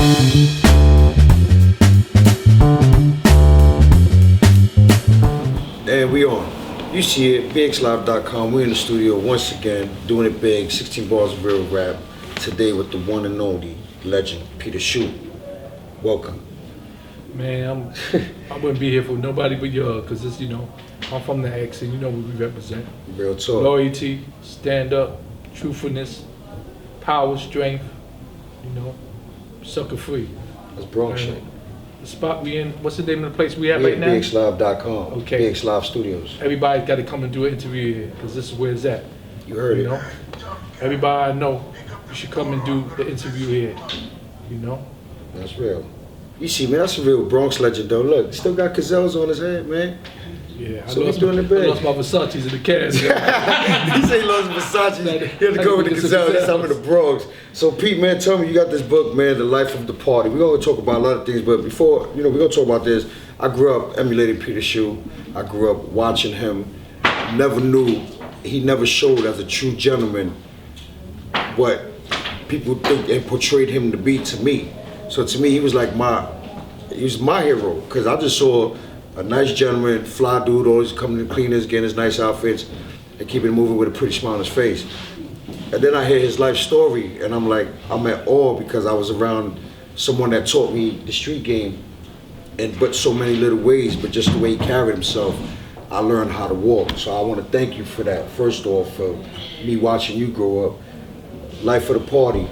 And we on. You see it, bxlive.com. We're in the studio once again, doing it big, 16 bars of real rap. Today with the one and only legend, Peter Shute. Welcome. Man, I wouldn't be here for nobody but y'all, because it's, I'm from the X and you know what we represent. Real talk. Loyalty, stand up, truthfulness, power, strength, sucker free. That's Bronx shit. The spot we in, what's the name of the place we at We're right now? bxlive.com. Okay. BXLive Studios. Everybody's got to come and do an interview here, because this is where it's at. You heard it. Everybody I know, you should come and do the interview here, That's real. You see, man, that's a real Bronx legend, though. Look, still got Cazelles on his head, man. Yeah, So he's doing the big. I lost my Versace's in the cast. He say he lost Versace. He had to go with the Gazelle. That's some of the Bronx. So Pete, man, tell me, you got this book, man, The Life of the Party. We're gonna talk about a lot of things, but before, we're gonna talk about this. I grew up emulating Peter Shute. I grew up watching him. Never knew, he never showed as a true gentleman what people think and portrayed him to be to me. So to me, he was like my hero, because I just saw a nice gentleman, fly dude, always coming to cleaners, getting his nice outfits, and keeping it moving with a pretty smile on his face. And then I hear his life story, and I'm at awe, because I was around someone that taught me the street game in but so many little ways, but just the way he carried himself, I learned how to walk. So I want to thank you for that, first off, for me watching you grow up. Life of the Party,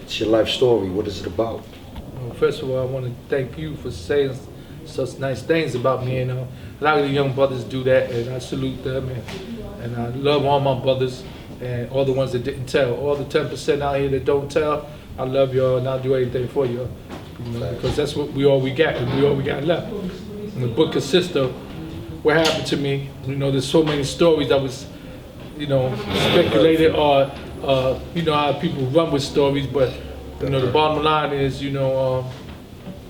it's your life story. What is it about? Well, first of all, I want to thank you for saying such nice things about me. And a lot of the young brothers do that, and I salute them. And I love all my brothers and all the ones that didn't tell. All the 10% out here that don't tell, I love y'all and I'll do anything for y'all. Because that's what we all we got, and we all we got left. And the book consists of what happened to me. There's so many stories that was, speculated, or how people run with stories, but the bottom line is,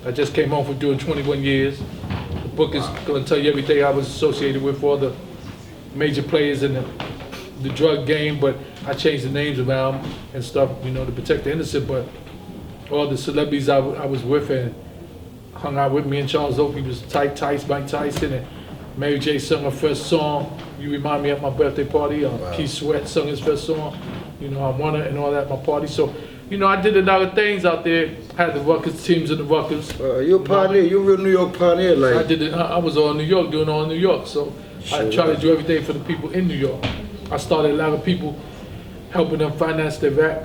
I just came home from doing 21 years. The book is going to tell you everything I was associated with, all the major players in the drug game, but I changed the names around and stuff, to protect the innocent. But all the celebrities I was with and hung out with, me and Charles Oakley was tight, Mike Tyson, and Mary J sung her first song. You remind me at my birthday party. Wow. Keith Sweat sung his first song. I won it and all that at my party. So, I did a lot of things out there. Had the Ruckers, teams in the Ruckers. You're a pioneer. You're a real New York pioneer. I did it. I was all New York, doing all New York. So I try to do everything for the people in New York. I started a lot of people, helping them finance their rap,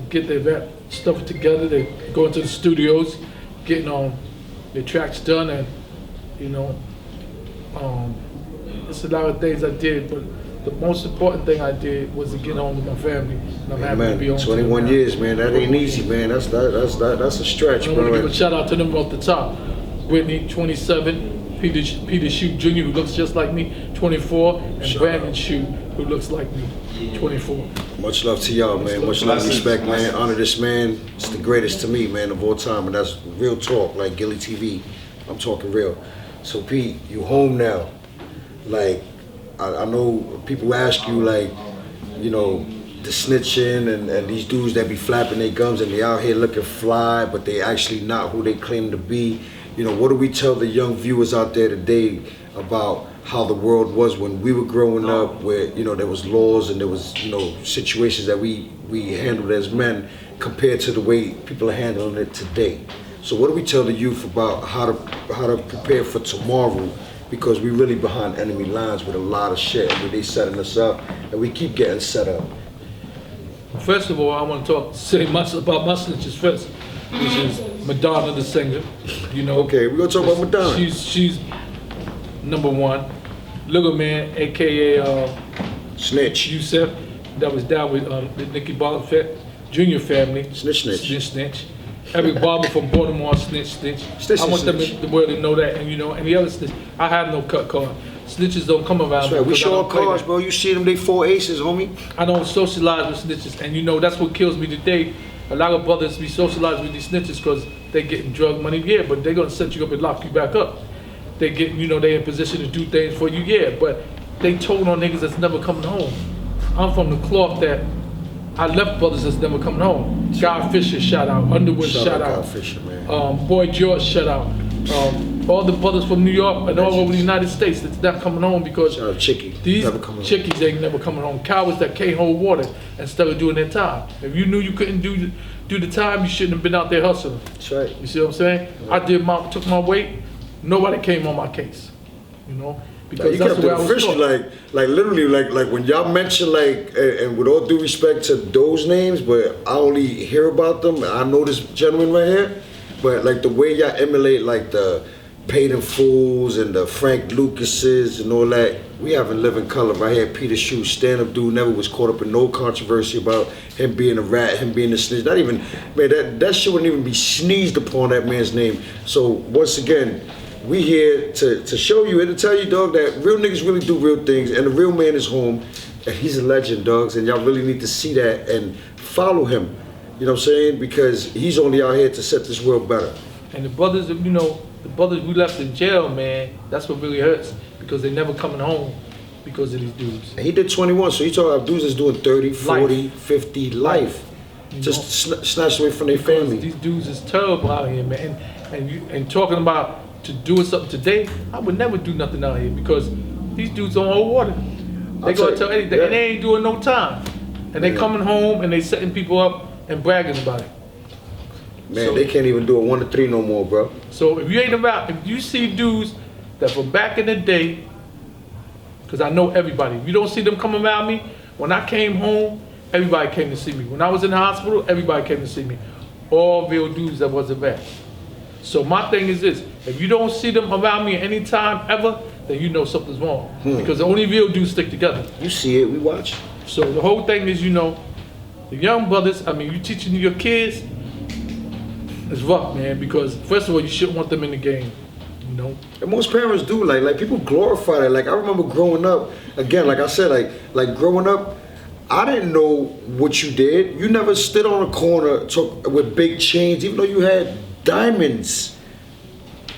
get their rap stuff together. They go into the studios, getting their tracks done, and it's a lot of things I did. But the most important thing I did was to get home with my family. And I'm happy to be home. 21 years, man. That ain't easy, man. That's a stretch, I bro. want to give a shout out to them off the top. Whitney, 27. Peter Shute Jr., who looks just like me, 24. And Brandon Shute, who looks like me, 24. Much love to y'all, man. Much love and respect, man. Honor this man. It's the greatest to me, man, of all time. And that's real talk, like Gilly TV. I'm talking real. So, Pete, you home now. Like, I know people ask you, like, the snitching and these dudes that be flapping their gums and they out here looking fly, but they actually not who they claim to be. What do we tell the young viewers out there today about how the world was when we were growing up, where, there was laws and there was, situations that we handled as men compared to the way people are handling it today? So what do we tell the youth about how to prepare for tomorrow? Because we really behind enemy lines with a lot of shit. They setting us up, and we keep getting set up. First of all, I want to say much about my snitches first, which is Madonna, the singer. Okay, we're gonna talk about Madonna. She's number one. Little Man, aka Snitch. Yusef, that was down with the Nicky Barber Jr. family. Snitch. Eric Barber from Baltimore, snitch. I want them in the world to know that, and and the other snitch. I have no cut card. Snitches don't come around. That's right. We show our cards, bro. You see them, they 4 aces, homie. I don't socialize with snitches, and that's what kills me today. A lot of brothers be socialized with these snitches because they getting drug money, yeah, but they're gonna set you up and lock you back up. They get, they in position to do things for you, yeah, but they told on niggas that's never coming home. I'm from the cloth that I left brothers that's never coming home. Guy Fisher, shout out. Underwood, shout out. Guy Fisher, man. Boy George, shout out. All the brothers from New York and all over the United States that's not coming home because Shout out Chicky. these Never coming home. chickies ain't never coming home. Cowards that can't hold water instead of doing their time. If you knew you couldn't do the time, you shouldn't have been out there hustling. That's right. You see what I'm saying? I took my weight. Nobody came on my case. You know, because You that's kept the way it I was official, taught. like literally, like when y'all mention and with all due respect to those names, but I only hear about them. I know this gentleman right here, but like the way y'all emulate like the Paid in Fools and the Frank Lucases and all that. We have in living color right here. Peter Shue, stand-up dude, never was caught up in no controversy about him being a rat, him being a snitch. Not even, man, that shit wouldn't even be sneezed upon that man's name. So once again, we here to show you and to tell you, dog, that real niggas really do real things, and the real man is home, and he's a legend, dogs, and y'all really need to see that and follow him. You know what I'm saying? Because he's only out here to set this world better. And the brothers, you know, the brothers we left in jail, man, that's what really hurts because they never coming home because of these dudes. And he did 21, so you talking about dudes that's doing 30, 40, Life. 50, life. You Just know? snatched away from their Because family. these dudes is terrible out here, man. And talking about to doing something today, I would never do nothing out here because these dudes don't hold water. They gonna tell anything, and they ain't doing no time. And they Yeah. coming home and they setting people up and bragging about it. Man, So- they can't even do a 1 to 3 no more, bro. So if you ain't about, if you see dudes that from back in the day, because I know everybody, if you don't see them coming around me, when I came home, everybody came to see me. When I was in the hospital, everybody came to see me. All real dudes that wasn't bad. So my thing is this, if you don't see them around me any time ever, then you know something's wrong. Because the only real dudes stick together. You see it, we watch. So the whole thing is, you know, the young brothers, I mean, you teaching your kids, it's rough, man, because first of all, you shouldn't want them in the game, you know? And most parents do, like people glorify that. Like I remember growing up, again, like I said, like growing up, I didn't know what you did. You never stood on a corner with big chains, even though you had diamonds.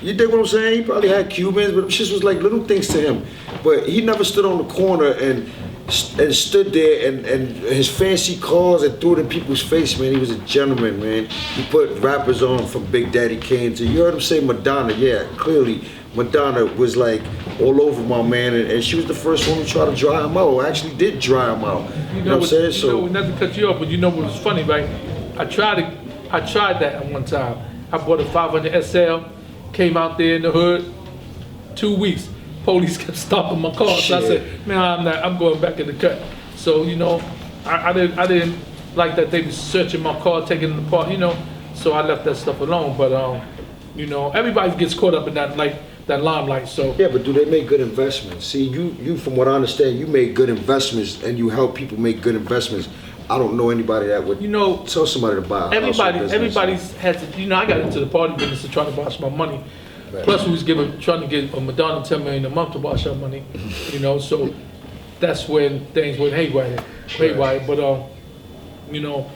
You dig what I'm saying? He probably had Cubans, but shit was like little things to him. But he never stood on the corner and stood there and his fancy cars and threw it in people's face, man. He was a gentleman, man. He put rappers on from Big Daddy Kane to, you heard him say Madonna. Yeah, clearly Madonna was like all over my man, and she was the first one who tried to dry him out, or actually did dry him out. You know what I'm saying? So not to cut you off, but you know what was funny, right? I tried that at one time. I bought a 500 SL, came out there in the hood, 2 weeks. Police kept stopping my car. So I Shit. said, man, I'm going back in the cut. So, you know, I didn't like that they was searching my car, taking it apart, you know. So I left that stuff alone. But you know, everybody gets caught up in that limelight. So Yeah, but do they make good investments? See, you from what I understand, you make good investments and you help people make good investments. I don't know anybody that would, you know, tell somebody to buy a household business. everybody's had to, you know, I got into the party business of trying to wash my money. Right. Plus, we was trying to get a Madonna $10 million a month to wash our money, you know. So that's when things went haywire. But you know,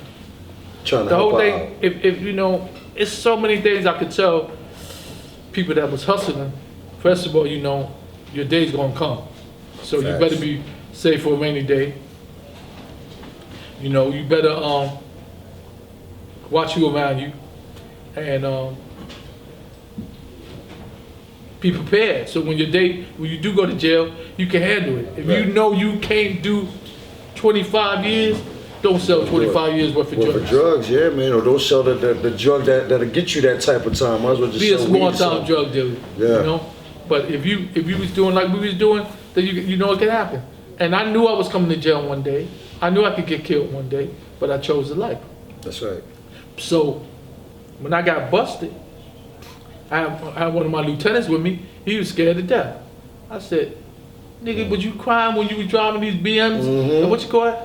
Trying to the help whole her out. thing. If you know, it's so many things I could tell people that was hustling. First of all, you know, your day's gonna come, so you Facts. better be safe for a rainy day. You know, you better watch who around you, and be prepared. So when you do go to jail, you can handle it. If Right. you know you can't do 25 years, don't sell 25 years worth of Well, drugs. for drugs, yeah, man. Or don't sell the drug that'll get you that type of time. Might as well just Be a sell small weed or time something. drug dealer. Yeah. You know? But if you was doing like we was doing, then you know it can happen. And I knew I was coming to jail one day. I knew I could get killed one day, but I chose the life. That's right. So when I got busted, I had one of my lieutenants with me. He was scared to death. I said, nigga, was you crying when you was driving these BMs? Mhm. And what you call it?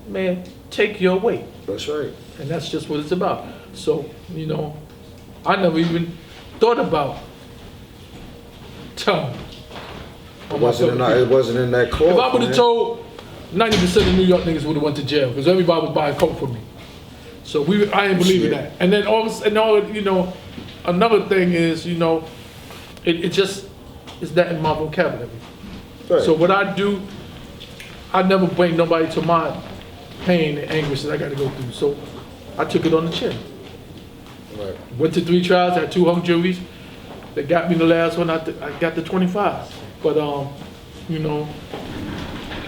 Man, take your weight. That's right. And that's just what it's about. So, you know, I never even thought about telling. It wasn't in that call. If I would have told, 90% of New York niggas would have went to jail because everybody was buying coke from me. So I ain't believing Shit. that. And then you know, another thing is, you know, it just is not in my vocabulary. Right. So what I do, I never bring nobody to my pain and anguish that I got to go through. So I took it on the chin. Right. Went to 3 trials, had 2 hung juries. They got me the last one. I got the 25. But you know,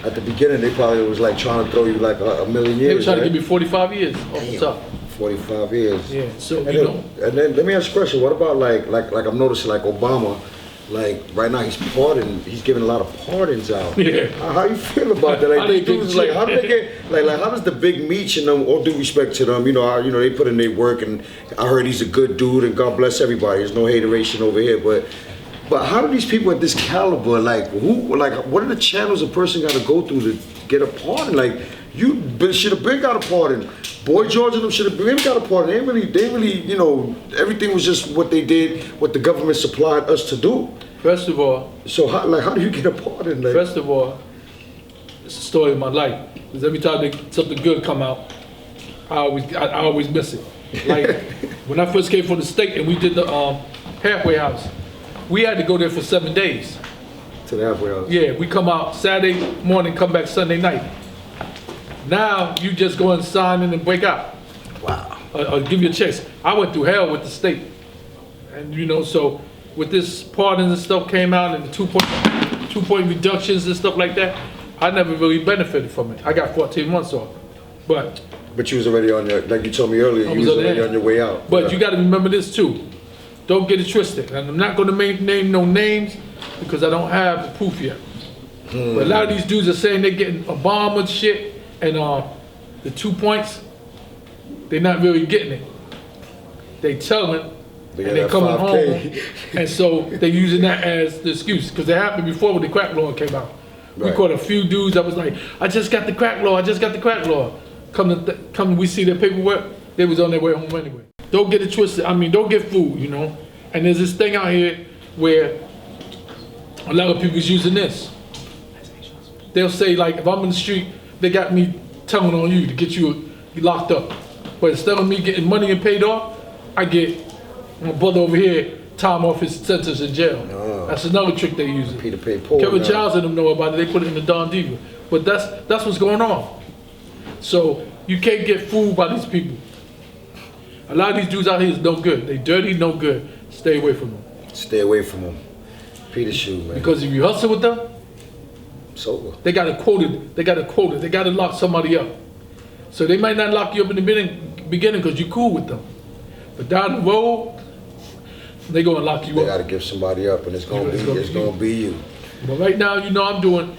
At the beginning, they probably was like trying to throw you like a million years. they were trying right? to give me 45 years off the top. 45 years. Yeah. So And you then, know, and then let me ask you a question. What about like I'm noticing like Obama, like right now he's giving a lot of pardons out. Yeah. How you feel about that? Like I these didn't give dudes, a like shit. how do they get like how does the big meech and them? All due respect to them, they put in their work, and I heard he's a good dude, and God bless everybody. There's no hateration over here, but how do these people at this caliber, like what are the channels a person got to go through to get a pardon? Like you should have been got a pardon. Boy George and them should have been got a pardon. They really, everything was just what they did, what the government supplied us to do. first of all, So how do you get a pardon? Like, First of all, it's the story of my life. Because every time something good come out, I always miss it. Like when I first came from the state and we did the halfway house, we had to go there for 7 days. to the halfway house. Yeah, we come out Saturday morning, come back Sunday night. Now you just go and sign in and break out. Wow. Or give you a checks. I went through hell with the state, and so with this pardons and stuff came out and the 2-point reductions and stuff like that, I never really benefited from it. I got 14 months off, but But you was already on your, like you told me earlier, you was already on your way out. But you got to remember this too. Don't get it twisted. And I'm not going to name no names because I don't have the proof yet. But a lot of these dudes are saying they're getting Obama shit and the 2 points. They're not really getting it. They telling it and they coming 5K. home. And so they're using that as the excuse because it happened before when the crack law came out. We Right. caught a few dudes that was like, I just got the crack law, I just got the crack law. Come we see their paperwork, they was on their way home anyway. Don't get it twisted, don't get fooled, And there's this thing out here where a lot of people's using this. They'll say like, if I'm in the street, they got me telling on you to get you locked up. But instead of me getting money and paid off, I get my brother over here time off his sentence in jail. Oh. That's another trick they use. Peter paid Paul. Kevin now. Childs and them know about it. They put it in the Don Diva. But that's what's going on. So you can't get fooled by these people. A lot of these dudes out here is no good. They dirty, no good. Stay away from them. Stay away from him. Peter shoe, man. Because if you hustle with them, Sober. they got to quote it. They got to lock somebody up. So they might not lock you up in the beginning because you're cool with them. But down the road, they gonna lock you They up. got to give somebody up, and it's gonna be you. But right now, I'm doing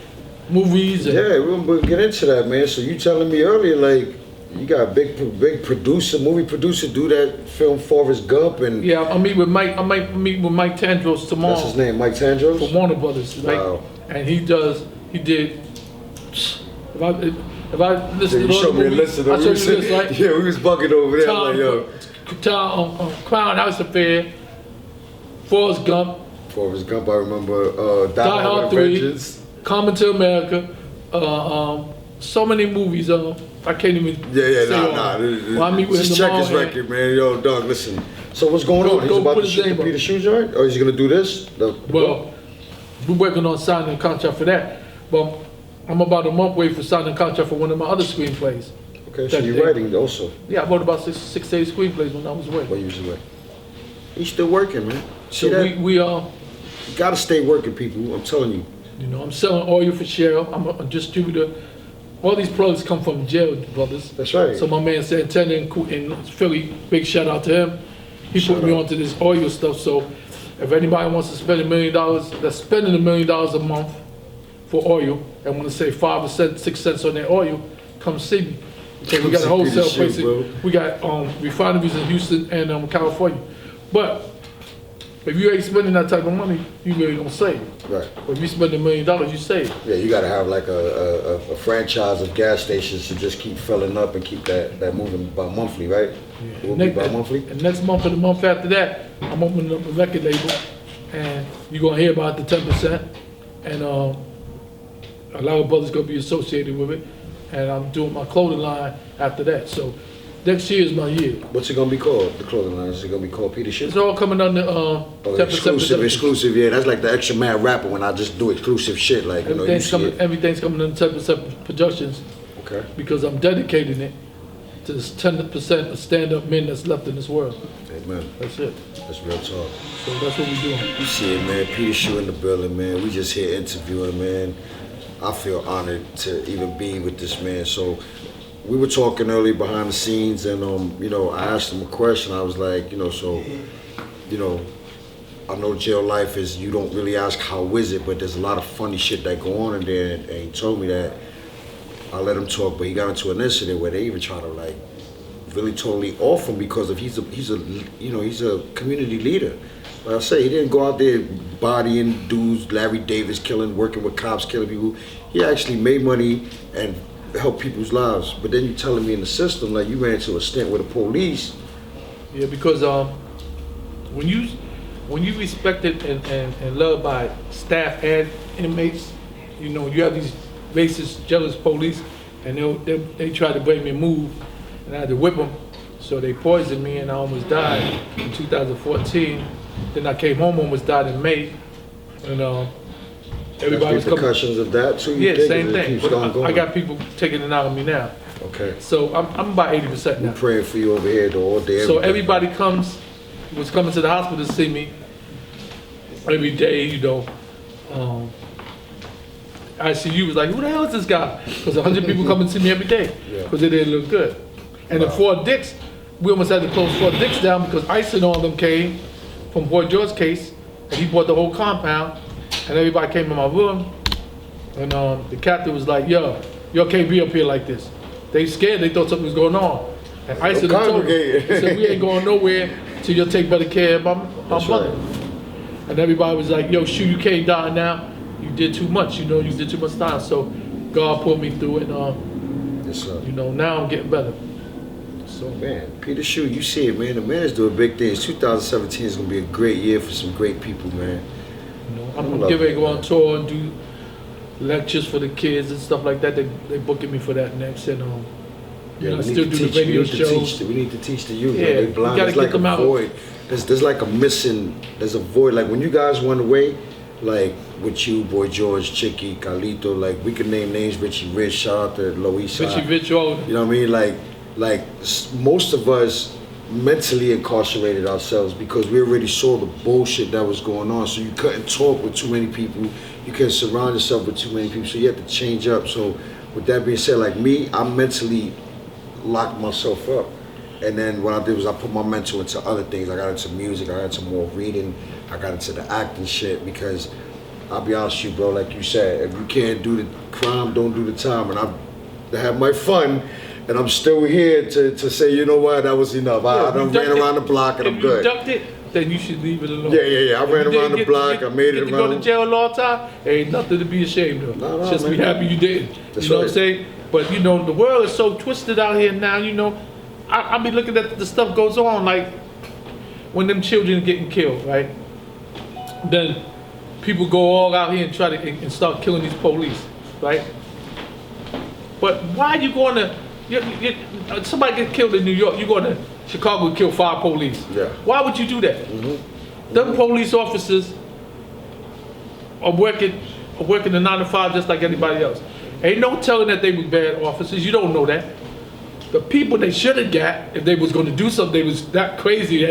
movies. And Yeah, we're gonna get into that, man. So you telling me earlier, like you got a big producer, movie producer, do that film Forrest Gump, and yeah, I meet with Mike. I might meet with Mike Tandros tomorrow. that's his name, Mike Tandros. For Warner Brothers, right? Wow. And he did. If I listen Yeah, to you all showed the me a movies, list of I them. showed you this, right? Yeah, we was bugging over there. I'm like, yo, Crown House Affair, Forrest Gump, Forrest Gump. I remember Die Hard with a 3, Vengeance. Coming to America, so many movies. I can't even. say all Nah. of them. Well, I meet with him Just check tomorrow. his record, man. Yo, dog, listen. So what's going on? He's go about put to his shoot the name up. Peter Shoe joint, or is he gonna do this? Well, we're working on signing a contract for that, but I'm about a month away for signing a contract for one of my other screenplays. Okay, so you're writing also. Yeah, I wrote about six to eight screenplays when I was away. What usually? He's still working, man. See So that? we You gotta stay working, people. I'm telling you. I'm selling oil for Shell. I'm a distributor. All these products come from Jail Brothers. That's right. So my man Santana in Philly, big shout out to him. He Shout put me out. onto this oil stuff. So if anybody wants to spend $1 million, that's spending $1 million a month for oil, and want to save 5 or 6 cents on their oil, come see me. Okay, we got a See wholesale Peter place. Shoe, bro. We got refineries in Houston and California. But if you ain't spending that type of money, you really don't save. Right. If you spend $1 million, you save. Yeah, you gotta have like a franchise of gas stations to just keep filling up and keep that moving by monthly, right? It will be by monthly. And next month or the month after that, I'm opening up a record label, and you're gonna hear about the 10%, and a lot of brothers gonna be associated with it, and I'm doing my clothing line after that. So next year is my year. What's it gonna be called? The clothing line? Is it gonna be called Peter Shoe? It's all coming under 10%. Oh, exclusive. Yeah, that's like the extra mad rapper when I just do exclusive shit. Like, you know, you see it. Everything's coming under 10% productions. Okay. because I'm dedicating it to this 10% of stand-up men that's left in this world. Amen. That's it. That's real talk. So that's what we're doing. You see it, man. Peter Shue in the building, man. We just here interviewing, man. I feel honored to even be with this man. So we were talking earlier behind the scenes, and you know, I asked him a question. I was like, you know, so, you know, I know jail life is, you don't really ask how is it, but there's a lot of funny shit that go on in there. And he told me that. I let him talk, but he got into an incident where they even try to like really totally off him because of he's a community leader. Like I say, he didn't go out there bodying dudes, Larry Davis killing, working with cops, killing people. He actually made money and helped people's lives. But then you telling me in the system, like you ran into a stint with the police. Yeah, because when you respected and loved by staff and inmates, you know, you have these racist, jealous police, and they tried to break me and move, and I had to whip them. So they poisoned me, and I almost died in 2014. Then I came home, almost died in May, and everybody was coming. Repercussions of that too. Yeah, same thing. But I got people taking it out on me now. Okay. So I'm about 80% now. We're praying for you over here though, all day. So everybody was coming to the hospital to see me every day, you know. ICU was like, who the hell is this guy? Because 100 people come and see me every day because they didn't look good. And in Fort Dix, we almost had to close Fort Dix down because ICE and all them came from Boy George's case, and he bought the whole compound, and everybody came in my room, and the captain was like, yo, you can't be up here like this. They scared, they thought something was going on. And ICE had told me, he said, we ain't going nowhere till you'll take better care of my mother. Right. And everybody was like, yo, Shue, you can't die now. You did too much, you know, you did too much time. So God pulled me through it, and yes, sir. you know, now I'm getting better. So man, Peter Shue, you see it, man. The man is doing big things. 2017 is gonna be a great year for some great people, man. You know, I'm getting ready to go on tour and do lectures for the kids and stuff like that. They booking me for that next, and yeah, I still do the radio shows. We need to teach the youth. Yeah, they blind. gotta There's get like them a out. void. There's like a missing. There's a void. Like when you guys went away, like with you, Boy George, Chicky, Carlito, like we can name names. Richie Rich, shout out to Lois. Richie Rich, all. You know what I mean? Like most of us mentally incarcerated ourselves because we already saw the bullshit that was going on. So you couldn't talk with too many people. You couldn't surround yourself with too many people. So you had to change up. So with that being said, like me, I mentally locked myself up. And then what I did was I put my mental into other things. I got into music, I got into more reading, I got into the acting shit because I'll be honest with you, bro, like you said, if you can't do the crime, don't do the time. And I had my fun, and I'm still here to say, you know what, that was enough. I done ran around the block and I'm good. If you ducked it, then you should leave it alone. Yeah. I ran around the block, I made it around. You go to jail a long time, ain't nothing to be ashamed of. No, Just man. be happy you didn't. That's you know right. what I'm saying? But you know, the world is so twisted out here now, you know. I be looking at the stuff goes on, like when them children are getting killed, right? Then people go all out here and try to and start killing these police, right? But why are you going to, somebody get killed in New York, you going to Chicago and kill 5 police. Yeah. Why would you do that? Them police officers are working the 9 to 5 just like anybody else. Ain't no telling that they were bad officers, you don't know that. The people they should have got, if they was going to do something, they was that crazy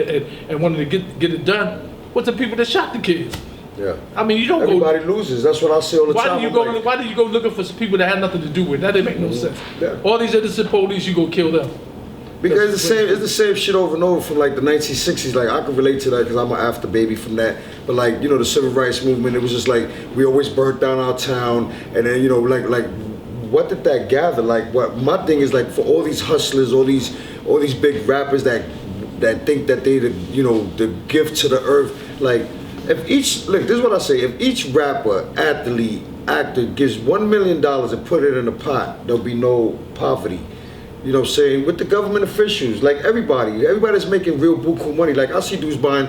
and wanted to get it done, was the people that shot the kids. Yeah. I mean, you don't Everybody loses. That's what I say all the time. Why do you go looking for some people that had nothing to do with it? That didn't make no sense. Yeah. All these innocent police, you go kill them. Because it's the same shit over and over from like the 1960s. Like I can relate to that because I'm an after baby from that. But like, you know, the civil rights movement, it was just like we always burnt down our town, and then, you know, like what did that gather? Like, what my thing is, like, for all these hustlers, all these big rappers that think that they the gift to the earth. Like, if each this is what I say: if each rapper, athlete, actor gives $1 million and put it in a pot, there'll be no poverty. You know what I'm saying? With the government officials, like everybody's making real buku money. Like I see dudes buying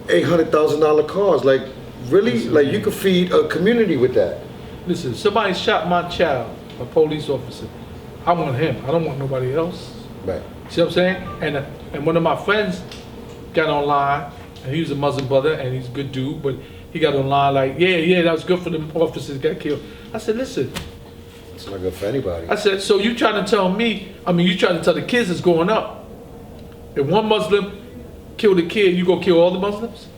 $800,000 cars. Like really, like you could feed a community with that. Listen, somebody shot my child, a police officer. I want him. I don't want nobody else. Right. See what I'm saying? And one of my friends got online, and he was a Muslim brother, and he's a good dude, but he got online like, yeah, that was good for them officers that got killed. I said, listen, It's not good for anybody. I said, so you trying to tell me, you trying to tell the kids that's growing up, if one Muslim killed a kid, you gonna kill all the Muslims?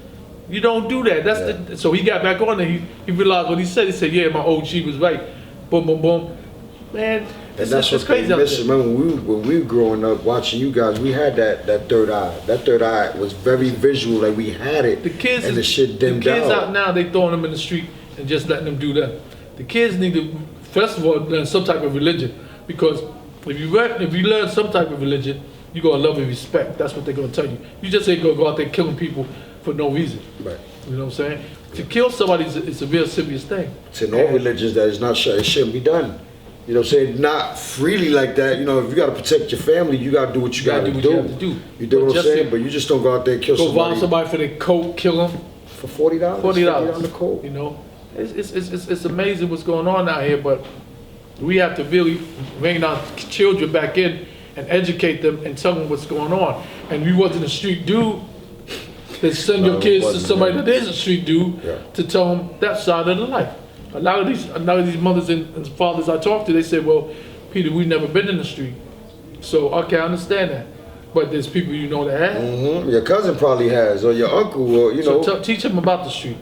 You don't do that. So he got back on there, he realized what he said. He said, yeah, my OG was right. Boom, boom, boom. Man, and that's what's crazy. Remember when we were growing up watching you guys, we had that third eye. That third eye was very visual, like we had it. The kids, and the shit dimmed out. The kids out now, they throwing them in the street and just letting them do that. The kids need to, first of all, learn some type of religion, because if you learn some type of religion, you're gonna love and respect. That's what they're gonna tell you. You just ain't gonna go out there killing people for no reason. Right. You know what I'm saying? To kill somebody is a real serious thing. It's in all religions that it's not, it shouldn't be done. You know what I'm saying? Not freely like that. You know, if you got to protect your family, you got to do what you got to do. You have to do. You do what I'm saying? But you just don't go out there and kill somebody. Go rob somebody for their coat, kill them. For $40? $40 on the coat. You know? It's amazing what's going on out here, but we have to really bring our children back in and educate them and tell them what's going on. And we wasn't a street dude, then send your kids to somebody that is a street dude to tell them that side of the life. A lot of these mothers and fathers I talk to, they say, well, Peter, we've never been in the street. So, okay, I understand that. But there's people you know that have. Mm-hmm. Your cousin probably has, or your uncle, or, you know. So teach them about the street.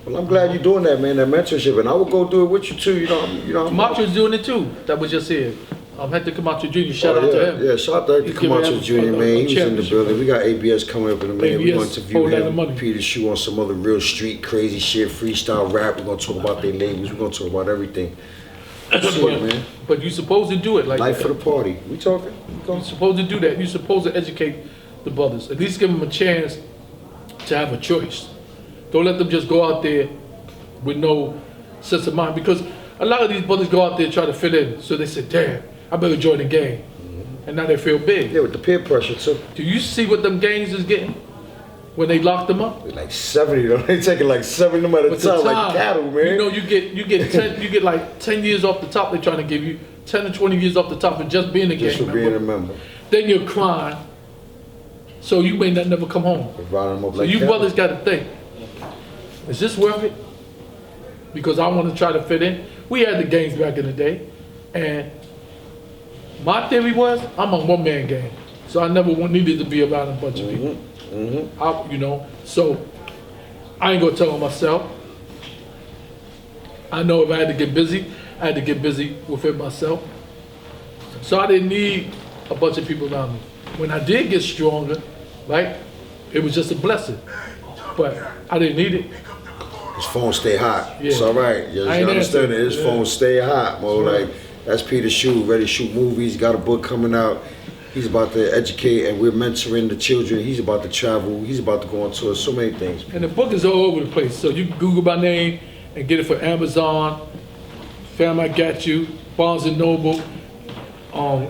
Well, I'm glad you're doing that, man, that mentorship. And I will go do it with you, too. You know Camacho's doing it, too. That was just here. Hector Camacho Jr., shout out to him. Yeah, shout out to Hector Camacho Jr., man. He was in the building. We got ABS coming up in a minute. We're going to interview him, Peter Shoe, on some other real street crazy shit, freestyle rap. We're going to talk about their labels. We're going to talk about everything. Shit, man. But you're supposed to do it like Life that. for the party. We talking? You're supposed to do that. You're supposed to educate the brothers. At least give them a chance to have a choice. Don't let them just go out there with no sense of mind. Because a lot of these brothers go out there and try to fit in. So they say, damn, I better join the gang. And now they feel big. Yeah, with the peer pressure too. Do you see what them gangs is getting when they lock them up? Like 70, though. They taking like 70 of them at a time, like cattle, man. You know, you get like 10 years off the top. They're trying to give you 10 to 20 years off the top for just being a gang member. Just for being a member. Then you're crying, so you may not never come home. Them up So like you cattle. brothers got to think: is this worth it? Because I want to try to fit in. We had the gangs back in the day, and my theory was I'm a one-man gang, so I never needed to be around a bunch of people. So I ain't gonna tell on myself. I know if I had to get busy, I had to get busy within myself. So I didn't need a bunch of people around me. When I did get stronger, right, it was just a blessing. But I didn't need it. His phone stay hot. Yeah. It's all right. You understand it. His phone stay hot, bro. Like, that's Peter Shoe, ready to shoot movies. He got a book coming out. He's about to educate, and we're mentoring the children. He's about to travel. He's about to go on tour. So many things. And the book is all over the place. So you can Google my name and get it for Amazon, Fam I Got You, Barnes & Noble,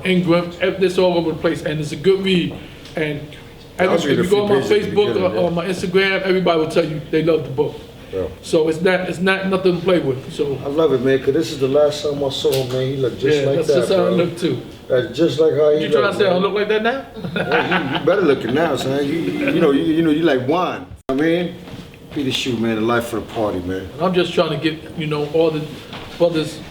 Ingram. It's all over the place, and it's a good read. And if you go on my Facebook or my Instagram, everybody will tell you they love the book. Yeah. So it's not nothing to play with. So I love it, man, because this is the last time I saw him, man. He looked just like that's that, just how bro. I look too. That's just like how he You trying to say I look like that now? Yeah, you better looking now, son. You like wine. I mean, Peter Shoe, man, the life for the party, man. And I'm just trying to get, all the brothers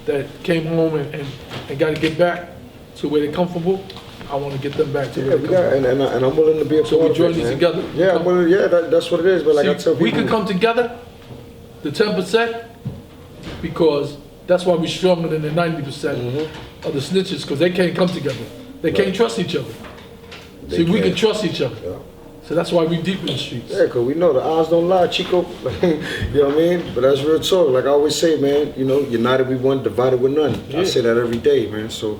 that came home and got to get back to where they're comfortable. I want to get them back to where they're comfortable. And I'm willing to be a part of it. So we join these together. Yeah, I'm willing, that's what it is. But like I tell people, we can come together, the 10%, because that's why we're stronger than the 90% of the snitches, because they can't come together. They can't trust each other. See, we can trust each other. Yeah. So that's why we deep in the streets. Yeah, because we know the odds don't lie, Chico. You know what I mean? But that's real talk. Like I always say, man, united we one, divided with none. Yeah. I say that every day, man. So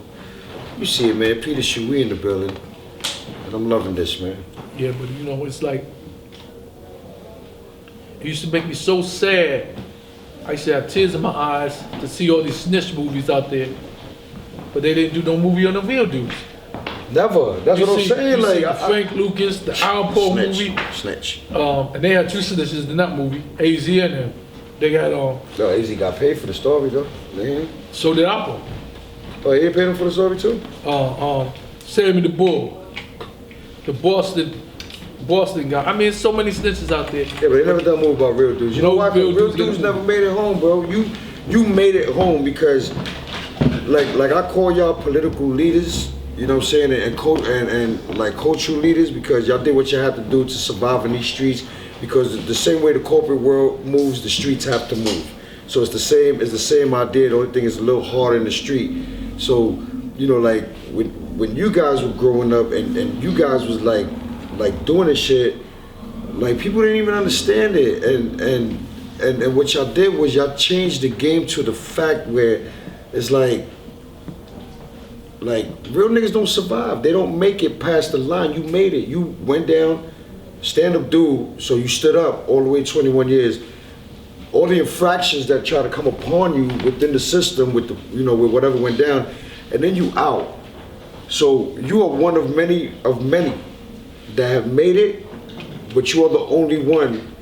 you see it, man. Peter Shoe, we in the building. And I'm loving this, man. Yeah, but it's like, it used to make me so sad. I used to have tears in my eyes to see all these snitch movies out there. But they didn't do no movie on the real dudes. Never. That's what I'm saying. Like the Frank Lucas, the Al Poe movie. Snitch. And they had two snitches in that movie, AZ and them. They got No, AZ got paid for the story though. Man. So did Apple. Oh, he paid him for the story too? Sammy the Bull. The Boston guy. I mean, so many snitches out there. Yeah, but they never done a movie about real dudes. You know why? Real dudes never made it home, bro. You made it home because like I call y'all political leaders, you know what I'm saying, and like cultural leaders, because y'all did what you had to do to survive in these streets, because the same way the corporate world moves, the streets have to move. So it's the same idea. The only thing is a little harder in the street. So, you know, like when you guys were growing up and you guys was like doing this shit, like people didn't even understand it. And what y'all did was y'all changed the game to the fact where it's like real niggas don't survive. They don't make it past the line. You made it. You went down, stand up dude, so you stood up all the way 21 years. All the infractions that try to come upon you within the system with with whatever went down, and then you out. So you are one of many that have made it, but you are the only one,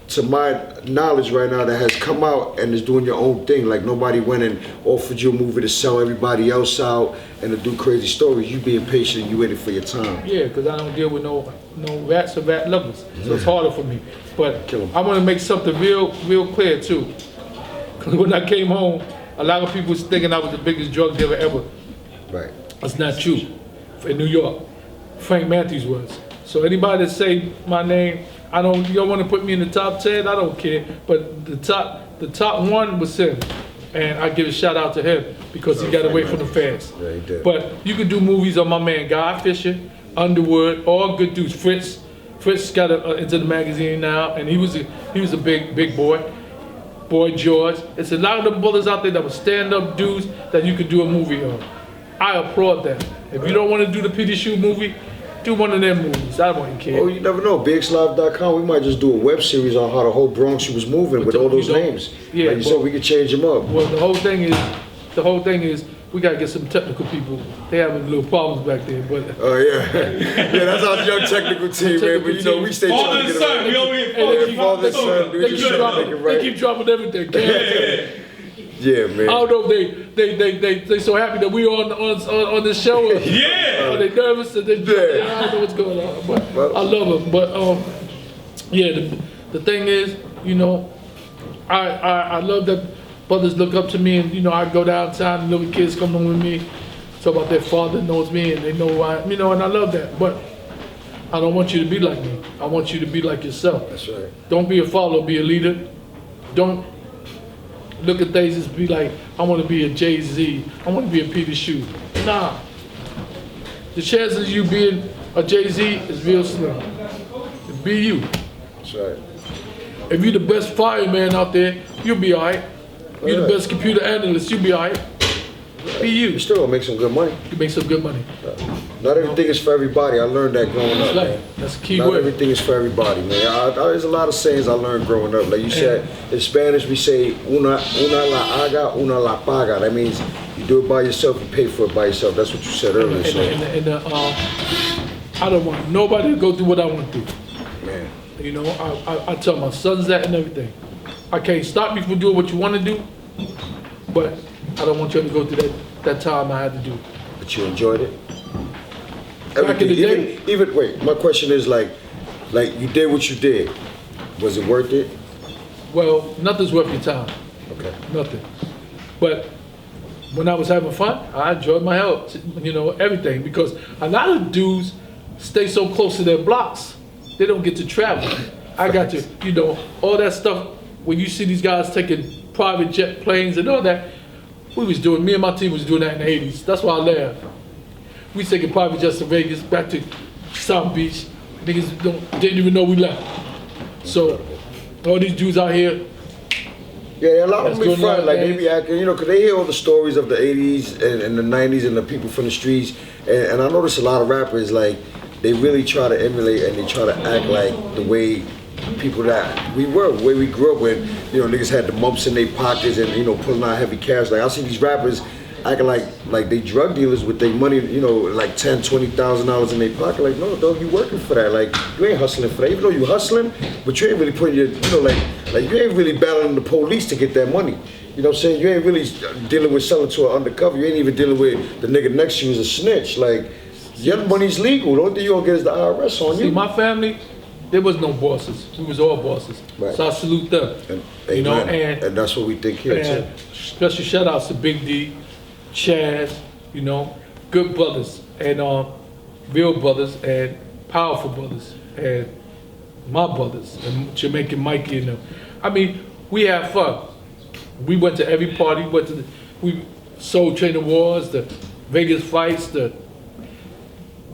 to my knowledge right now, that has come out and is doing your own thing. Like nobody went and offered you a movie to sell everybody else out and to do crazy stories. You being patient and you waiting for your time. Yeah, because I don't deal with no rats or rat lovers, so it's harder for me. But I want to make something real clear too. Because when I came home, a lot of people was thinking I was the biggest drug dealer ever. Right. That's not true. In New York, Frank Matthews was. So anybody that say my name, you don't want to put me in the top 10, I don't care. But the top one was him. And I give a shout out to him because he got away from the fans. Yeah, he did. But you could do movies on my man Guy Fisher, Underwood, all good dudes. Fritz got into the magazine now, and he was a big boy. Boy George. It's a lot of them brothers out there that were stand-up dudes that you could do a movie on. I applaud that. If you don't want to do the Peter Shoe movie, do one of them movies. I don't care. Oh, you never know. BigSlive.com, we might just do a web series on how the whole Bronx was moving with all those names. Yeah, like you said, we could change them up. Well, the whole thing is, we gotta get some technical people. They having little problems back there, but. Oh yeah, yeah. That's our young technical team, man. But you know, we stay trying to get it right. We over here. Father and son, we just trying to make it right. They keep dropping everything. Yeah, man. I don't know if they so happy that we on this show. Yeah. Are they nervous? I don't know what's going on, but I love them. But yeah, the thing is, I love that brothers look up to me, and I go downtown and little kids come in with me, talk about their father knows me and they know who I am, and I love that. But I don't want you to be like me. I want you to be like yourself. That's right. Don't be a follower, be a leader. Don't look at things and be like, I want to be a Jay-Z, I want to be a Peter Shoe. Nah. The chances of you being a Jay-Z is real slim. Be you. That's right. If you're the best fireman out there, you'll be all right. If you're the best computer analyst, you'll be all right. Be you. You still gonna make some good money. You make some good money. Not everything is for everybody. I learned that growing up, man. That's the key Not word. everything is for everybody, man. There's a lot of sayings I learned growing up. Like you said, in Spanish we say, una la haga, una la paga. That means you do it by yourself, you pay for it by yourself. That's what you said earlier. I don't want nobody to go through what I went through. Man. I tell my sons that and everything. I can't stop you from doing what you want to do, but I don't want you to go through that time I had to do. But you enjoyed it? Back in the day. Even wait, my question is like you did what you did. Was it worth it? Well, nothing's worth your time. Okay. Nothing. But when I was having fun, I enjoyed my health, everything, because a lot of dudes stay so close to their blocks, they don't get to travel. I got to, all that stuff, when you see these guys taking private jet planes and all that, me and my team was doing that in the 80s. That's why I laugh. We taking private jets to Vegas, back to South Beach. Niggas didn't even know we left. So, all these dudes out here. Yeah, a lot of them be fun. Like, they be acting, because they hear all the stories of the 80s and the 90s and the people from the streets. And I notice a lot of rappers, like, they really try to emulate and they try to act like the way people that we were, the way we grew up when, niggas had the mumps in their pockets and, pulling out heavy cash. Like, I see these rappers acting like they drug dealers with their money, like $10,000, $20,000 in their pocket. Like, no, dog, you working for that. Like, you ain't hustling for that. Even though you hustling, but you ain't really putting your, like you ain't really battling the police to get that money. You know what I'm saying? You ain't really dealing with selling to an undercover. You ain't even dealing with the nigga next to you is a snitch. Like, your money's legal. The only thing you gonna get is the IRS on you. See, my family, there was no bosses. We was all bosses. Right. So I salute them. And that's what we think here too. Special shout outs to Big D, Chaz, you know, good brothers and real brothers and powerful brothers and my brothers and Jamaican Mikey and them. I mean, we had fun. We went to every party. We Soul Train Awards, the Vegas fights, the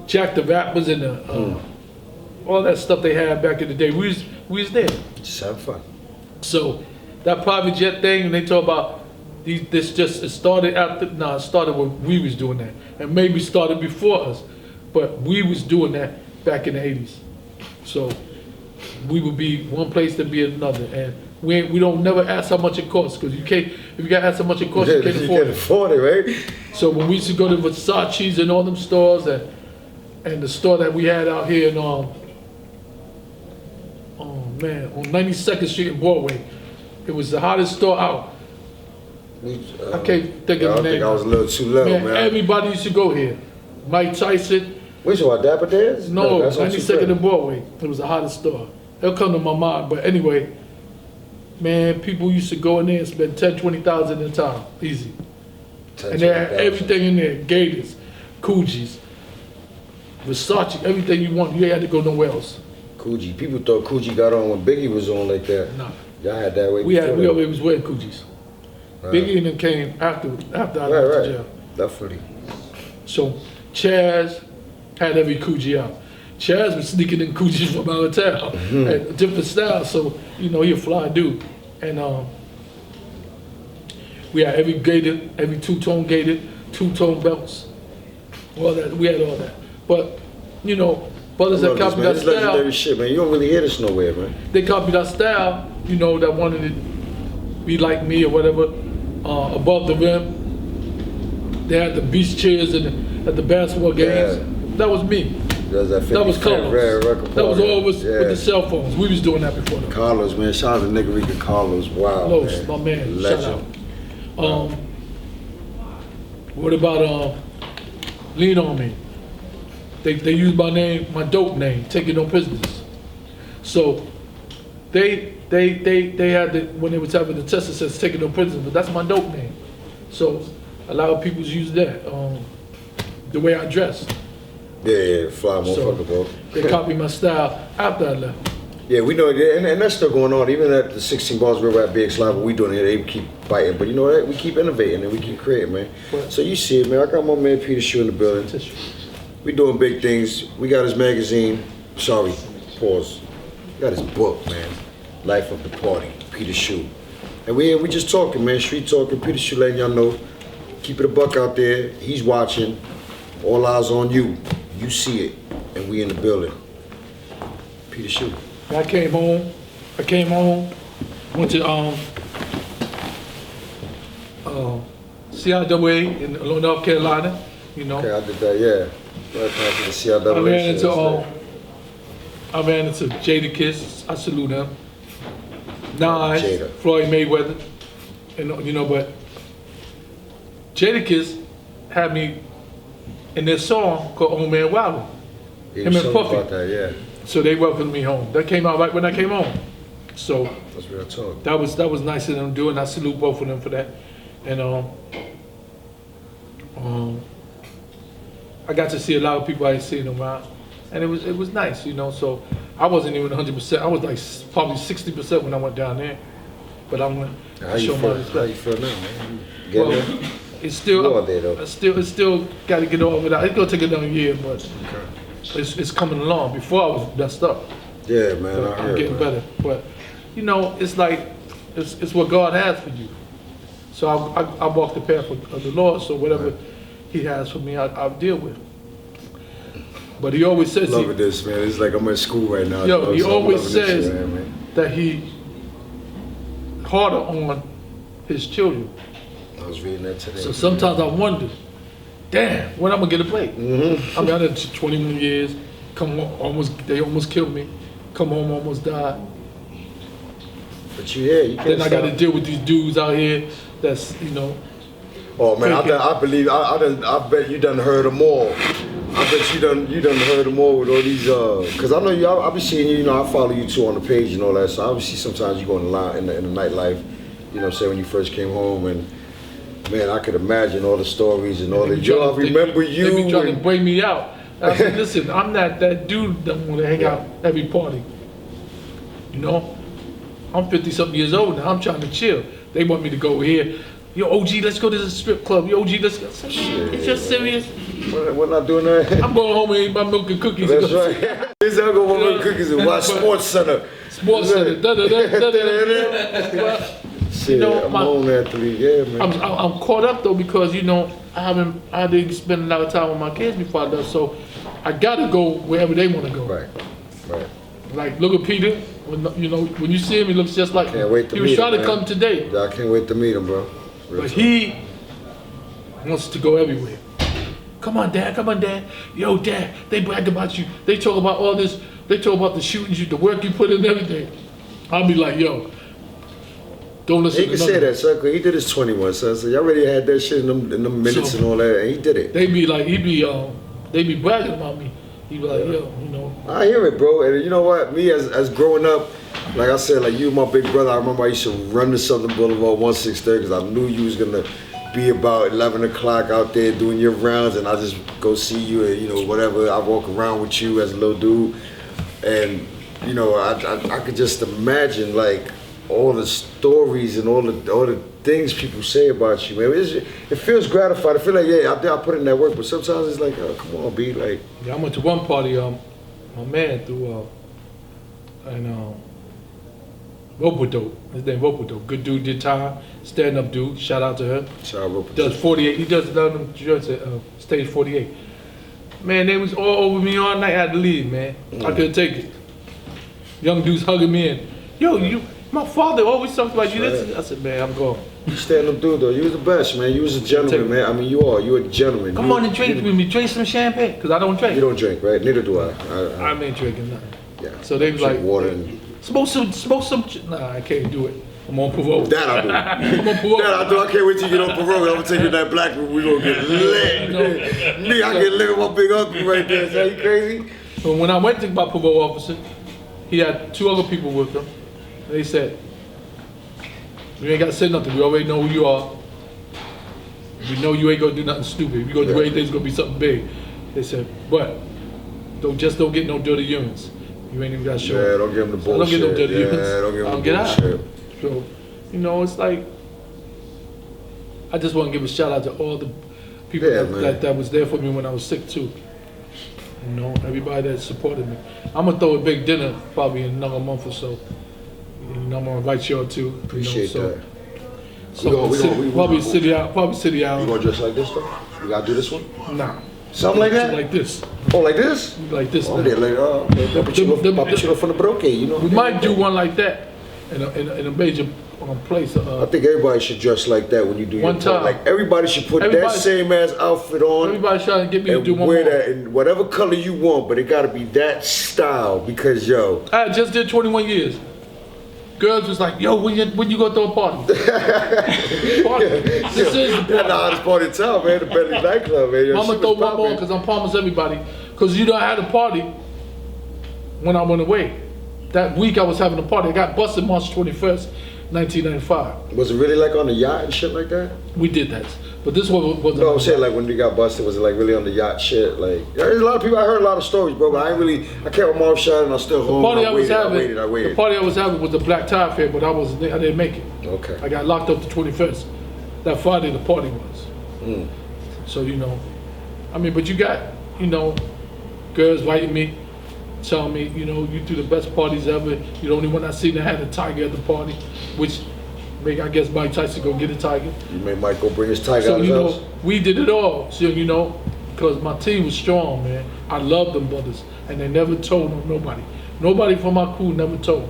Jack the Rappers, and the all that stuff they had back in the day. We was there. Just have fun. So that private jet thing, and they talk about it started after. No, it started when we was doing that, and maybe started before us, but we was doing that back in the '80s. So we would be one place to be another, and we don't never ask how much it costs, because you can't. If you gotta ask how much it costs, you can't afford it. Right? So when we used to go to Versace's and all them stores, and the store that we had out here in on 92nd Street in Broadway, it was the hottest store out. I can't think of the name. I think I was a little too low, man. Everybody used to go here. Mike Tyson. Which one, Dapper Dance? No, that's 92nd and Broadway. It was the hottest store. It'll come to my mind, but anyway, man, people used to go in there and spend 10, 20,000 at a time, easy. And they had everything in there, Gators, Coogis, Versace, everything you want. You ain't had to go nowhere else. Coogee. People thought Coogee got on when Biggie was on like that. Nah. Y'all had that way. We always was wearing Coogis. Right. Biggie and them came after I went to jail. Definitely. So Chaz had every Coogee out. Chaz was sneaking in Coogis from out of town at different styles. So, you know, he a fly dude. And we had every gator, every two-tone gator, two-tone belts. All that. We had all that. But, you know, brothers that copied that style. Legendary shit, man. You don't really hear this nowhere, man. They copied our style, you know, that wanted to be like me or whatever, above the rim. They had the beach chairs at the basketball games. Yeah. That was me. That was Carlos. That was all with the cell phones. We was doing that before them. Carlos, man. Shout out to Nigga Rica Carlos. Wow, Carlos, man. my man. Legend. Shout out. What about Lean On Me? They used my name, my dope name, Taking No Prisoners. So they had when they was having the test, it says Taking No Prisoners, but that's my dope name. So a lot of people use that. The way I dress. Yeah, fly motherfucker, bro. They copied my style after I left. Yeah, we know, and that's still going on. Even at the 16 Bars River at Big Slide, what we doing here, they keep biting. But you know what? We keep innovating and we keep creating, man. What? So you see it, man. I got my man Peter Shoe in the building. We doing big things. We got his magazine. Sorry, pause. We got his book, man. Life of the Party, Peter Shoe. And we just talking, man. Street talking. Peter Shoe letting y'all know. Keep it a buck out there. He's watching. All eyes on you. You see it, and we in the building. Peter Shoe. I came home, went to CIAA in North Carolina, you know. Okay, I did that, yeah. Right after the CIAA. I ran into Jadakiss, I salute him. Nas, Jada. Floyd Mayweather, and you know, but Jadakiss had me in their song called Old Man Wilder. Yeah, Him and Puffy. about that, yeah. So they welcomed me home. That came out right when I came home. So That's real talk. that was nice of them to do, and I salute both of them for that. And I got to see a lot of people I ain't seen in a while, and it was nice, you know. So I wasn't even 100%. I was like probably 60% when I went down there, but I went How to you show my feel? respect. How you feel now, man? Well, Getting there? it's still, You are there, though. it's still got to get over that. It's gonna take another year, but it's coming along. Before I was messed up, Yeah, man, but I I'm heard, getting man. better. But you know, it's like it's what God has for you. So I walk the path of the Lord. So whatever He has for me, I'll deal with. But He always says Loving this, man. It's like I'm in school right now. Yo, He So I'm always loving this says shit, man. that He harder on His children. I was reading that today. So sometimes I wonder, damn, when I'm gonna get a break? Mm-hmm. I mean, I did 21 years. They almost killed me. Come home, almost died. But you can't Then I got to stop. deal with these dudes out here. That's Oh man, faking. I believe I bet you done heard them all. I bet you done heard them all with all these cause I know you. I be seeing you. You know, I follow you too on the page and all that. So obviously sometimes you go in the nightlife. You know, say when you first came home and Man, I could imagine all the stories and all They the. be Yo, I trying to- remember They you. be trying to and- bring me out. I said, listen, I'm not that dude that want to hang out every party. You know, I'm 50-something years old now. I'm trying to chill. They want me to go here. Yo, OG, let's go to the strip club. Yo, OG, let's go. I said, man, it's just serious. We're not doing that. I'm going home and eat my milk and cookies. That's right. This I'm gonna make cookies and watch Sports Center. Sports Center. Well, Shit, know, I'm my- on athlete, yeah, man. I'm caught up though because you know I didn't spend a lot of time with my kids before I left, so I gotta go wherever they want to go. Right, right. Like look at Peter. When, you know when you see him, he looks just like Can't wait to he was meet trying him, to man. come today, Yeah, I can't wait to meet him, bro. Real but talk. he wants to go everywhere. Come on, Dad. Come on, Dad. Yo, Dad. They brag about you. They talk about all this. They talk about the shootings, you, the work you put in, everything. I'll be like, yo, don't listen He to can none say of that, son, 'cause he did his 21, son. So you already had that shit in them minutes So- and all that, and he did it. They be like, they be bragging about me. He be like, yo, you know. I hear it, bro. And you know what? Me as growing up, like I said, like you, my big brother. I remember I used to run to Southern Boulevard 163 because I knew you was gonna be about 11 o'clock out there doing your rounds, and I just go see you, and you know whatever. I walk around with you as a little dude, and you know I could just imagine like all the stories and all the things people say about you, man. It feels gratified. I feel like I put in that work, but sometimes it's like, oh, come on, B, like. Yeah, I went to one party, my man threw, Robodope. His name Robodope. Good dude, did time. Stand up dude. Shout out to her. Shout out Does 48. He does them joints at stage 48. Man, they was all over me all night. I had to leave, man. I couldn't take it. Young dudes hugging me in. Yo, my father always talks about you. This. I said, man, I'm going. You stand up dude though. You was the best, man. You was a gentleman, man. I mean, you are. You a gentleman. Come you, on and drink with me. Drink some champagne. Because I don't drink. You don't drink, right? Neither do I. I ain't drinking nothing. Yeah. So they was Drink like, water and smoke some. Nah, I can't do it. I'm on parole. that I do. I'm on parole. That I do. I can't wait till you get on parole. I'm gonna take you to that black room. We gonna get lit. Me, I get lit with my big uncle right there. Is that you crazy? So when I went to my parole officer, he had 2 other people with him. And they said, "You ain't got to say nothing. We already know who you are. We know you ain't gonna do nothing stupid. If you gonna do anything, it's gonna be something big." They said, "But don't get no dirty urines. You ain't even got to show." Yeah, don't give him the I don't get no bullshit. dirty urines. Yeah, don't give I him don't the get out. bullshit. So, you know, it's like I just want to give a shout out to all the people Yeah, man. that was there for me when I was sick too. You know, everybody that supported me. I'm gonna throw a big dinner probably in another month or so. And I'm gonna invite y'all too. Appreciate you know, that. So, We probably gonna- city out. You gonna dress like this though? You gotta do this one? Nah. Something like that? Like this. Oh, like this? Like this. Oh, now. they're like, oh, Papuchino from the Broke, you know? We might do one like that in a major place. I think everybody should dress like that when you do One your part. time. Like everybody should put that Everybody- same ass outfit on Everybody's trying to get me to and do one wear more. that in whatever color you want, but it gotta be that style because yo, I just did 21 years. Girls was like, yo, when you gonna throw a party? Party. This is the that's the party. hottest part in town, man. The Bentley nightclub, man. Yo, I'm gonna shit throw was one more poppin'. because I promised everybody. Because you know I had a party when I went away. That week I was having a party. I got busted March 21st, 1995. Was it really like on the yacht and shit like that? We did that. But this one wasn't. No, I'm saying like when you got busted, was it like really on the yacht shit? Like there's a lot of people. I heard a lot of stories, bro, but I kept my mouth shut and I still home. The party and I was having, I the waited. party I was having was the Black Tie Fair, but I didn't make it. Okay. I got locked up the 21st. That Friday the party was. Mm. So, you know, I mean, but you got, you know, girls writing me, telling me, you know, you do the best parties ever. You're the only one I seen that had a tiger at the party, which make, I guess, Mike Tyson go get a tiger. You made Mike go bring his tiger So, out his you house. know, we did it all. So, you know, because my team was strong, man. I love them brothers, and they never told on nobody. Nobody from my crew never told.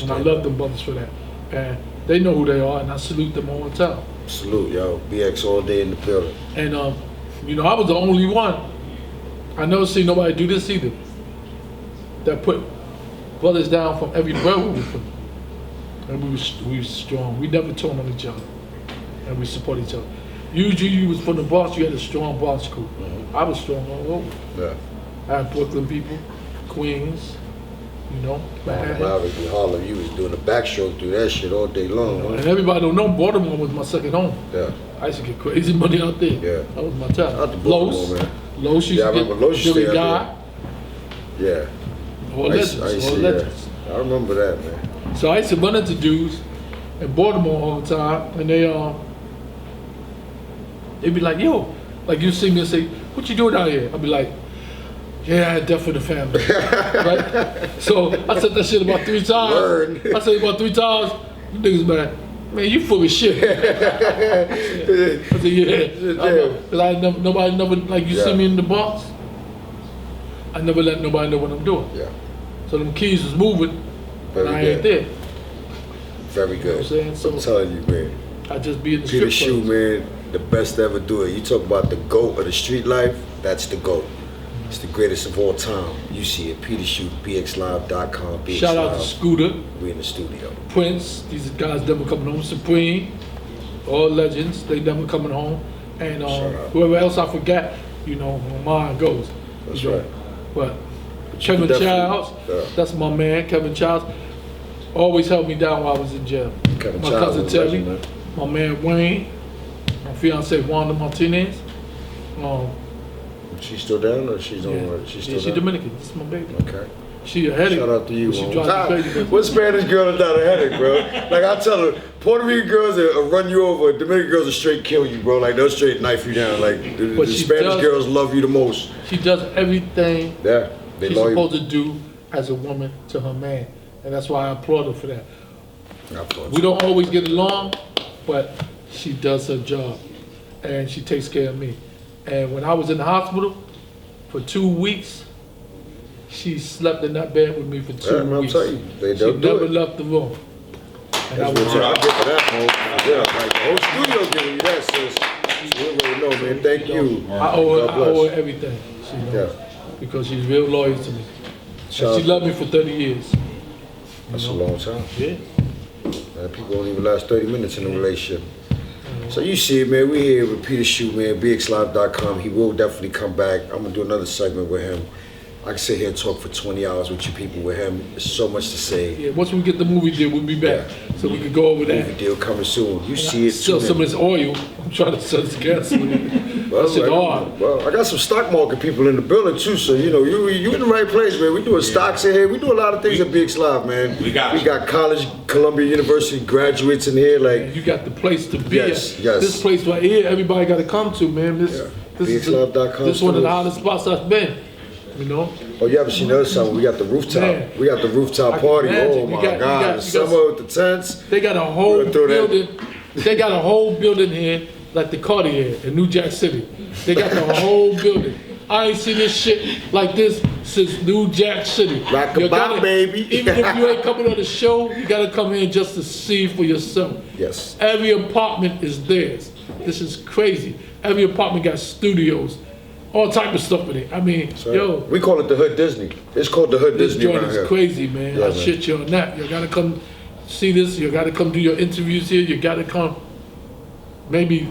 And I love them brothers for that. And they know who they are, and I salute them all the time. Salute, yo. BX all day in the building. And, you know, I was the only one. I never seen nobody do this either. That put brothers down from every borough we were from. And we was strong. We never turned on each other. And we support each other. Usually you was from the Bronx, you had a strong Bronx crew. I was strong all over. Yeah. I had Brooklyn people, Queens, you know, Manhattan. Obviously, Harlem, you was doing the backstroke through that shit all day long, huh? And everybody don't know Baltimore was my second home. Yeah. I used to get crazy money out there. Yeah. That was my time. Out the Baltimore, man. Los used Yeah, I to remember Los get used to Billy stay out Guy. Yeah. All legends. All legends. I remember that, man. So I used to run into dudes in Baltimore all the time, and they'd be like, yo, like you see me and say, what you doing out here? I'd be like, yeah, I had death in the family. Right? So I said that shit about 3 times. Word. I said it about 3 times. You niggas, man, you full of shit. I said, yeah. Because nobody never, like you see me in the box, I never let nobody know what I'm doing. Yeah. So them keys was moving, Very and I good. ain't there. Very good. You know what I'm saying? So I'm telling you, man. I just be in the Peter strip Shoe, clubs. man, the best to ever do it. You talk about the GOAT of the street life, that's the GOAT. It's the greatest of all time. You see it. Peter Shoe, BXLive.com. BX Shout out Live. to Scooter, We in the studio. Prince. These guys never coming home. Supreme, all legends. They never coming home. And Shout out. whoever else I forgot, you know, my mind goes. That's You know, right. But Kevin definitely- Childs, yeah. that's my man. Kevin Childs always held me down while I was in jail. Kevin My Childs cousin was a Terry, legend, man. my man Wayne, my fiance Wanda Martinez. She's still down or she's on? Yeah, She's still yeah, she down? Dominican. This is my baby. Okay. She a headache. Shout out to you, She Juan. drives me crazy. What Spanish girl is not a headache, bro? Like I tell her, Puerto Rican girls will run you over. Dominican girls will straight kill you, bro. Like they'll straight knife you down. Like the But she Spanish does- girls love you the most. She does everything Yeah, they she's love you. supposed to do as a woman to her man. And that's why I applaud her for that. I applaud We you. don't always get along, but she does her job. And she takes care of me. And when I was in the hospital for 2 weeks, she slept in that bed with me for 2 Yeah, man, I'm weeks. telling you, She they'll do never it. left the room. And I That's was what I get for that, man. Yeah, like the whole studio giving you that, sis. You already know, man. Thank you. I owe her, God I owe bless. her everything. She knows. Yeah. Because she's real loyal to me. Shout And she out- loved me for 30 years. That's a long time. Yeah. Man, people don't even last 30 minutes in a relationship. So you see it, man. We here with Peter Shoe, man. BXLive.com. He will definitely come back. I'm gonna do another segment with him. I can sit here and talk for 20 hours with you people with him. There's so much to say. Yeah, once we get the movie deal, we'll be back. So we can go over that. Movie deal coming soon. You see it Sell too. some of this oil. I'm trying to sell this gasoline. That shit hard. Well, I got some stock market people in the building too, so you know you in the right place, man. We doing stocks in here. We do a lot of things at BX Live, man. We got you. college, Columbia University graduates in here, like You got the place to be Yes, at. yes. This place right here, everybody got to come to, man. This is BXLive.com this one of the stores. hottest spots I've been. You know, Oh, you haven't seen the other side? We got the rooftop. Man. We got the rooftop I can party. imagine. Oh You my got- you God! got- The you summer got- with the tents. they got a whole We'll throw that- building. They got a whole building here, like the Cartier in New Jack City. They got the whole building. I ain't seen this shit like this since New Jack City. Rock a You bop, gotta- baby. Even if you ain't coming on the show, you gotta come in just to see for yourself. Yes. Every apartment is theirs. This is crazy. Every apartment got studios, all type of stuff in it. I mean, So, yo, we call it the Hood Disney. It's called the Hood this Disney joint around is here. crazy, man. Yeah, I man. shit you on that. You gotta come see this. You gotta come do your interviews here. You gotta come maybe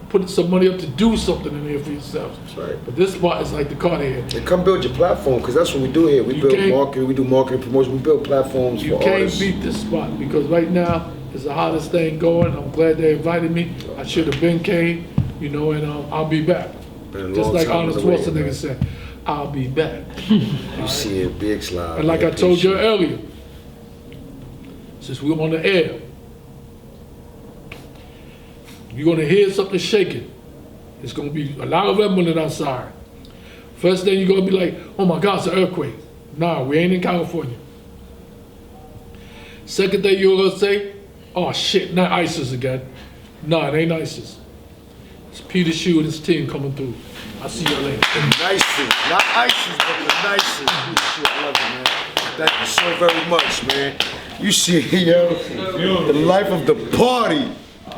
put some money up to do something in here for yourself. That's right. But this spot is like the Cartier. And come build your platform, because that's what we do here. We You build can't- marketing, we do marketing promotion, we build platforms You for can't artists. beat this spot because right now it's the hottest thing going. I'm glad they invited me. I should have been came, you know, and I'll be back. Been a Just long like time Arnold in the waiting, Schwarzenegger man. said, I'll be back. You see it, BX Live. And like I man, told you appreciate it. earlier, since we're on the air, you're gonna hear something shaking. It's gonna be a lot of rumbling outside. First thing you're gonna be like, oh my God, it's an earthquake. Nah, we ain't in California. Second thing you're gonna say, oh shit, not ISIS again. Nah, it ain't ISIS. It's Peter Shoe and his team coming through. I'll see you later. The nicest, not ISIS, but the nicest. Shit, I love you, man. Thank you so very much, man. You see, yo, the life of the party.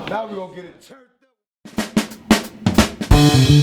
Now we gonna get it turned up.